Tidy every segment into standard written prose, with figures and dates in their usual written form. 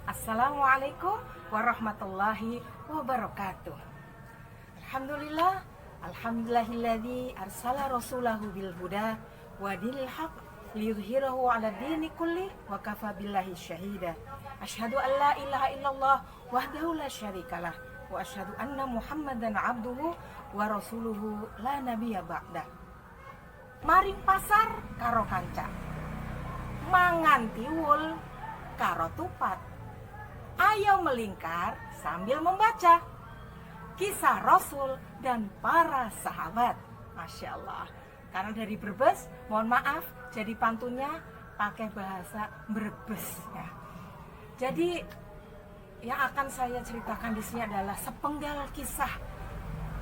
Assalamualaikum warahmatullahi wabarakatuh. Alhamdulillah, alhamdulillahilladzi arsala rasulahu bil huda wa dinil haq liyudhhirahu 'ala dini kulli wa kafa billahi syahida. Asyhadu an la ilaha illallah wahdahu la syarikalah wa asyhadu anna Muhammadan abduhu wa rasuluhu la nabiyya ba'da. Maring pasar karo kanca, mangan tiwul karo tupat. Ayo melingkar sambil membaca kisah Rasul dan para sahabat. Masya Allah. Karena dari Brebes, mohon maaf, jadi pantunnya pakai bahasa Brebes ya. Jadi yang akan saya ceritakan di sini adalah sepenggal kisah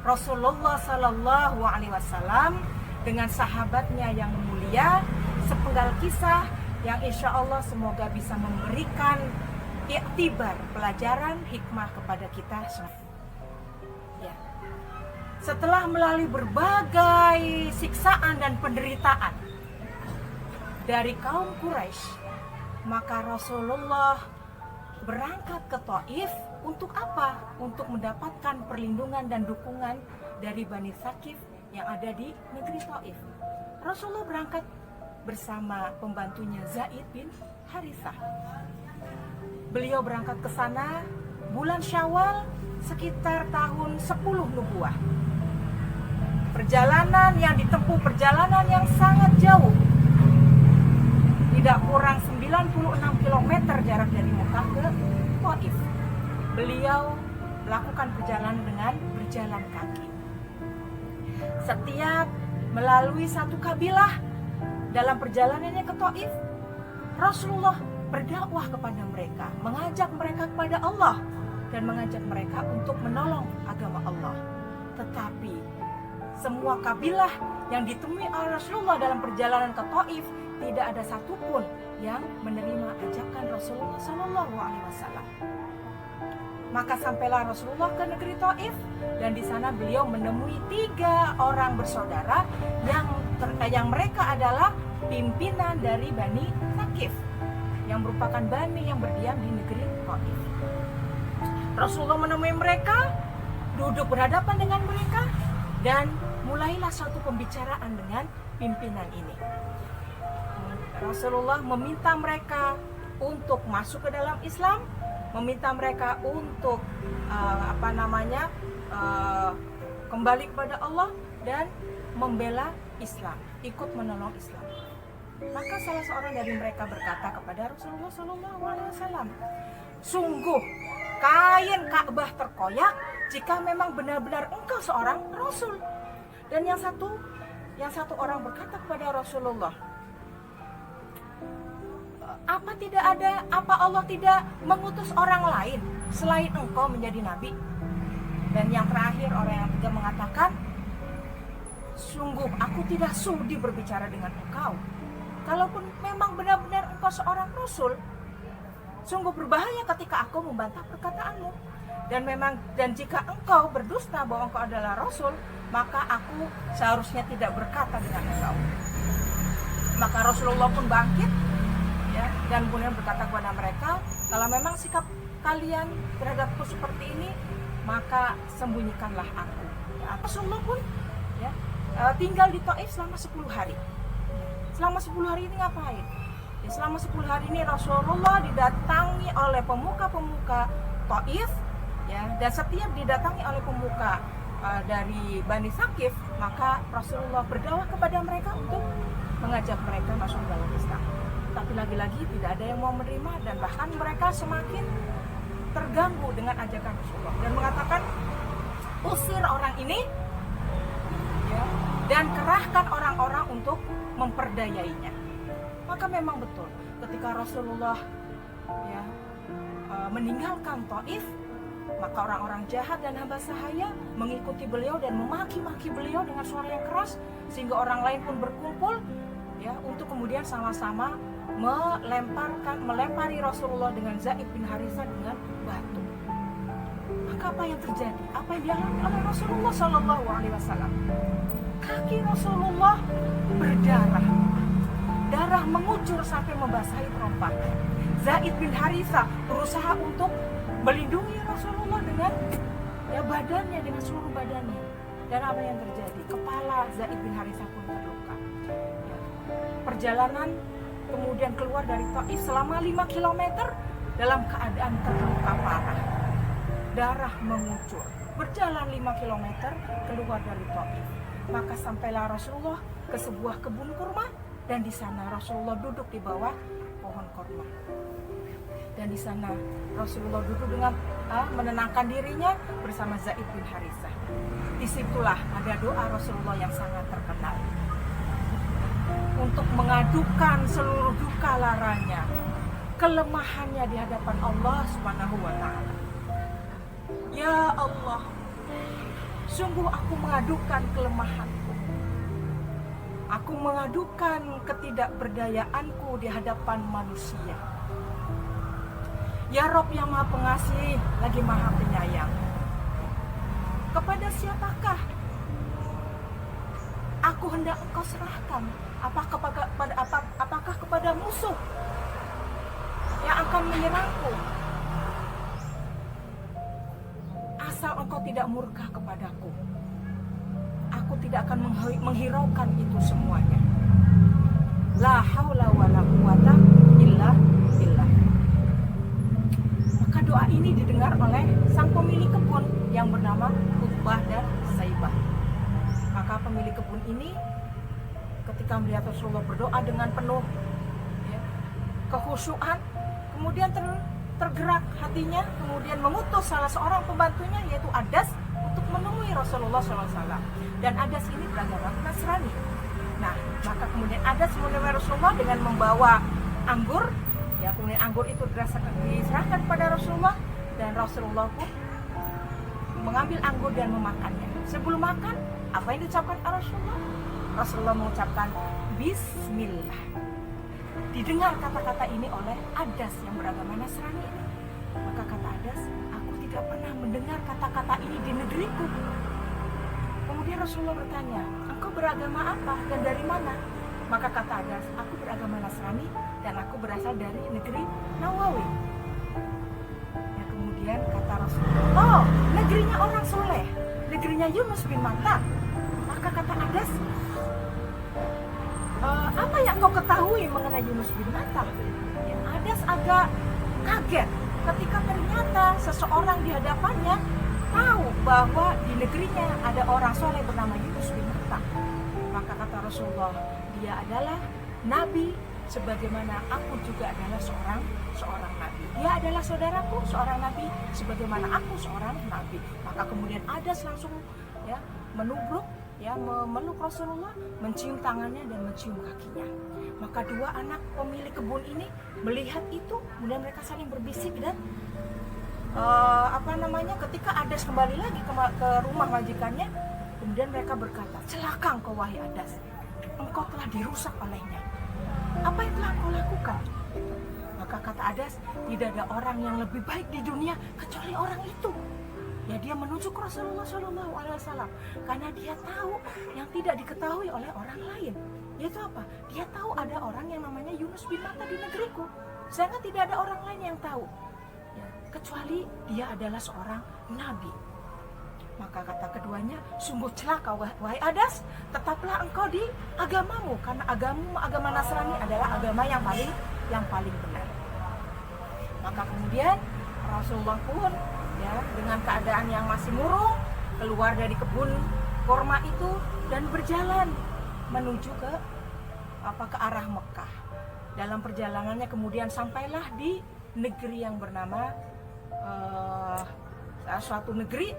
Rasulullah Sallallahu Alaihi Wasallam dengan sahabatnya yang mulia. Sepenggal kisah yang insya Allah semoga bisa memberikan iktibar, pelajaran, hikmah kepada kita semua. Ya. Setelah melalui berbagai siksaan dan penderitaan dari kaum Quraisy, maka Rasulullah berangkat ke Thaif untuk apa? Untuk mendapatkan perlindungan dan dukungan dari Bani Tsaqif yang ada di negeri Thaif. Rasulullah berangkat bersama pembantunya Zaid bin Harithah. Beliau berangkat ke sana bulan Syawal sekitar tahun 10 Nubuwah. Perjalanan yang ditempuh perjalanan yang sangat jauh. Tidak kurang 96 km jarak dari Mekah ke Thaif. Beliau melakukan perjalanan dengan berjalan kaki. Setiap melalui satu kabilah dalam perjalanannya ke Thaif, Rasulullah berdakwah kepada mereka, mengajak mereka kepada Allah dan mengajak mereka untuk menolong agama Allah. Tetapi semua kabilah yang ditemui oleh Rasulullah dalam perjalanan ke Thaif tidak ada satupun yang menerima ajakan Rasulullah Sallallahu Alaihi Wasallam. Maka sampailah Rasulullah ke negeri Thaif dan di sana beliau menemui 3 orang bersaudara yang mereka adalah pimpinan dari Bani Tsaqif, yang merupakan Bani yang berdiam di negeri Thaif. Rasulullah menemui mereka, duduk berhadapan dengan mereka, dan mulailah suatu pembicaraan dengan pimpinan ini. Rasulullah meminta mereka untuk masuk ke dalam Islam, meminta mereka untuk kembali kepada Allah dan membela Islam, ikut menolong Islam. Maka salah seorang dari mereka berkata kepada Rasulullah SAW, sungguh kain Ka'bah terkoyak jika memang benar-benar engkau seorang Rasul. Dan yang satu orang berkata kepada Rasulullah, apa Allah tidak mengutus orang lain selain engkau menjadi nabi? Dan yang terakhir orang yang ketiga mengatakan, sungguh aku tidak sudi berbicara dengan engkau. Kalaupun memang benar-benar engkau seorang Rasul, sungguh berbahaya ketika aku membantah perkataanmu. Dan jika engkau berdusta bahwa engkau adalah Rasul, maka aku seharusnya tidak berkata dengan engkau. Maka Rasulullah pun bangkit ya, dan kemudian berkata kepada mereka, kalau memang sikap kalian terhadapku seperti ini, maka sembunyikanlah aku. Ya, Rasulullah pun ya, tinggal di Thaif selama 10 hari. Selama 10 hari ini ngapain? Ya, selama 10 hari ini Rasulullah didatangi oleh pemuka-pemuka Thaif ya, dan setiap didatangi oleh pemuka dari Bani Tsaqif, maka Rasulullah berdakwah kepada mereka untuk mengajak mereka masuk dalam Islam. Tapi lagi-lagi tidak ada yang mau menerima, dan bahkan mereka semakin terganggu dengan ajakan Rasulullah dan mengatakan, usir orang ini ya, dan kerahkan orang-orang untuk memperdayainya. Maka memang betul ketika Rasulullah ya, meninggalkan Thaif, maka orang-orang jahat dan hamba sahaya mengikuti beliau dan memaki-maki beliau dengan suara yang keras, sehingga orang lain pun berkumpul ya, untuk kemudian sama-sama melempari Rasulullah dengan Zaid bin Harithah dengan batu. Maka apa yang terjadi? Apa yang dialami oleh Rasulullah Sallallahu Alaihi Wasallam? Kaki Rasulullah berdarah, darah mengucur sampai membasahi terompahnya. Zaid bin Harithah berusaha untuk melindungi Rasulullah dengan badannya, dengan seluruh badannya. Dan apa yang terjadi? Kepala Zaid bin Harithah pun terluka. Ya. Perjalanan kemudian keluar dari Taif selama 5 km dalam keadaan terluka parah. Darah mengucur. Berjalan 5 km keluar dari Taif. Maka sampailah Rasulullah ke sebuah kebun kurma, dan di sana Rasulullah duduk di bawah pohon kurma. Dan di sana Rasulullah duduk dengan menenangkan dirinya bersama Zaid bin Harithah. Disitulah ada doa Rasulullah yang sangat terkenal untuk mengadukan seluruh duka laranya, kelemahannya di hadapan Allah Subhanahu wa Ta'ala. Ya Allah, sungguh aku mengadukan kelemahanku. Aku mengadukan ketidakberdayaanku di hadapan manusia. Ya Rob yang Maha Pengasih lagi Maha Penyayang, kepada siapakah aku hendak Engkau serahkan? Apakah kepada musuh yang akan menyerangku? Asal Engkau tidak murka kepadaku, aku tidak akan menghiraukan itu semuanya. La haula wala quwata illa billah. Maka doa ini didengar oleh sang pemilik kebun yang bernama Utbah dan Saibah. Maka pemilik kebun ini ketika melihat Rasulullah berdoa dengan penuh kekhusyuan, kemudian tergerak hatinya, kemudian mengutus salah seorang pembantunya yaitu Adas untuk menemui Rasulullah SAW. Dan Adas ini beragama Nasrani. Nah, maka kemudian Adas menemui Rasulullah dengan membawa anggur. Ya, kemudian anggur itu diserahkan kepada Rasulullah, dan Rasulullah pun mengambil anggur dan memakannya. Sebelum makan, apa yang diucapkan Rasulullah? Rasulullah mengucapkan Bismillah. Didengar kata-kata ini oleh Adas yang beragama Nasrani ini. Maka kata Adas, aku tidak pernah mendengar kata-kata ini di negeriku. Kemudian Rasulullah bertanya, engkau beragama apa dan dari mana? Maka kata Adas, aku beragama Nasrani dan aku berasal dari negeri Nawawi. Ya, kemudian kata Rasulullah, oh, negerinya orang soleh, negerinya Yunus bin Matta. Maka kata Adas, apa yang kau ketahui mengenai Yunus bin Matta? Ya, Adas agak kaget ketika ternyata seseorang di hadapannya tahu bahwa di negerinya ada orang soleh bernama Yunus bin Matta. Maka kata Rasulullah, dia adalah nabi sebagaimana aku juga adalah seorang nabi. Dia adalah saudaraku, seorang nabi sebagaimana aku seorang nabi. Maka kemudian Adas langsung menubruk, memeluk Rasulullah, mencium tangannya dan mencium kakinya. Maka dua anak pemilik kebun ini melihat itu, kemudian mereka saling berbisik dan ketika Adas kembali lagi ke rumah majikannya, kemudian mereka berkata, celaka engkau wahai Adas, engkau telah dirusak olehnya. Apa yang telah engkau lakukan? Maka kata Adas, tidak ada orang yang lebih baik di dunia kecuali orang itu. Ya, dia menunjuk Rasulullah SAW karena dia tahu yang tidak diketahui oleh orang lain. Yaitu apa? Dia tahu ada orang yang namanya Yunus bin Matta di negeriku, sehingga tidak ada orang lain yang tahu, kecuali dia adalah seorang nabi. Maka kata keduanya, sungguh celaka wahai Adas, tetaplah engkau di agamamu, karena agama Nasrani adalah agama yang paling benar. Maka kemudian Rasulullah pun dengan keadaan yang masih murung keluar dari kebun kurma itu dan berjalan menuju ke arah Mekah. Dalam perjalanannya kemudian sampailah di negeri yang bernama suatu negeri,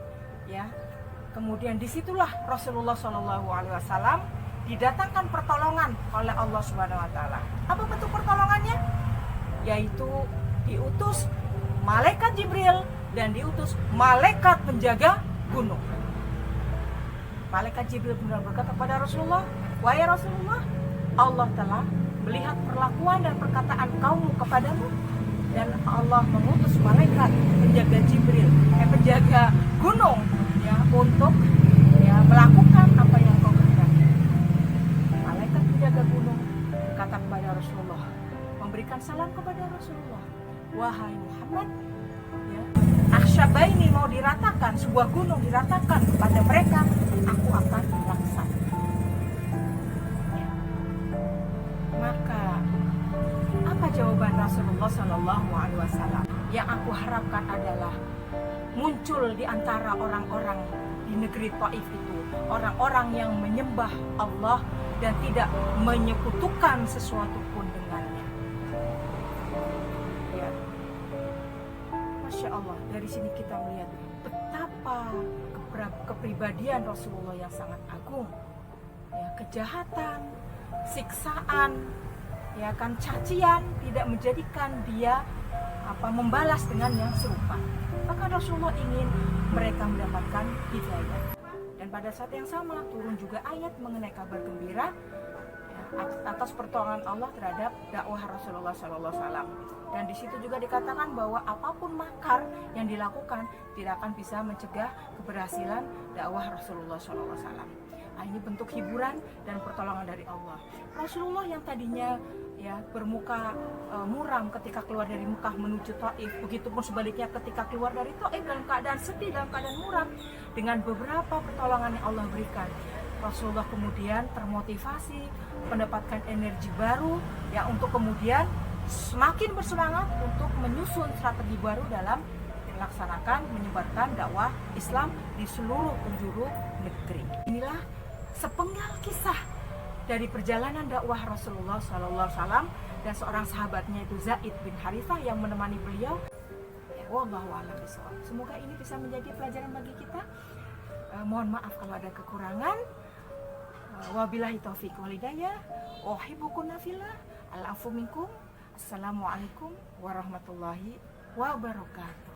kemudian disitulah Rasulullah SAW didatangkan pertolongan oleh Allah Subhanahu Wa Taala. Apa bentuk pertolongannya? Yaitu diutus malaikat Jibril dan diutus malaikat penjaga gunung. Malaikat Jibril benar berkata kepada Rasulullah, wahai Rasulullah, Allah telah melihat perlakuan dan perkataan kaummu kepadamu, dan Allah mengutus malaikat penjaga Jibril, penjaga gunung, untuk melakukan apa yang kau kehendaki. Malaikat penjaga gunung berkata kepada Rasulullah, memberikan salam kepada Rasulullah. Wahai Muhammad, ya, Akhsyabaini mau diratakan, sebuah gunung diratakan kepada mereka, aku akan melaksanakan. Ya. Maka apa jawaban Rasulullah Shallallahu Alaihi Wasallam? Yang aku harapkan adalah muncul di antara orang-orang di negeri Taif itu orang-orang yang menyembah Allah dan tidak menyekutukan sesuatu pun dengannya. Ya. Masya Allah, dari sini kita melihat betapa kepribadian Rasulullah yang sangat agung. Ya, kejahatan, siksaan, ya kan, cacian tidak menjadikan dia membalas dengan yang serupa. Maka Rasulullah ingin mereka mendapatkan hidayah. Dan pada saat yang sama turun juga ayat mengenai kabar gembira ya, atas pertolongan Allah terhadap dakwah Rasulullah SAW. Dan di situ juga dikatakan bahwa apapun makar yang dilakukan tidak akan bisa mencegah keberhasilan dakwah Rasulullah SAW. Nah, ini bentuk hiburan dan pertolongan dari Allah. Rasulullah yang tadinya ya bermuka muram ketika keluar dari Mekah menuju Taif, begitupun sebaliknya ketika keluar dari Taif dalam keadaan sedih, dalam keadaan muram, dengan beberapa pertolongan yang Allah berikan, Rasulullah kemudian termotivasi, mendapatkan energi baru ya untuk kemudian semakin bersemangat untuk menyusun strategi baru dalam melaksanakan menyebarkan dakwah Islam di seluruh penjuru negeri. Inilah sepenggal kisah dari perjalanan dakwah Rasulullah SAW dan seorang sahabatnya itu Zaid bin Harithah yang menemani beliau. Ya, wallahu a'lam bishawab. Semoga ini bisa menjadi pelajaran bagi kita. Mohon maaf kalau ada kekurangan. Wabillahi taufiq wal hidayah. Uhibbukunna fillah. Al-afu minkum. Assalamualaikum warahmatullahi wabarakatuh.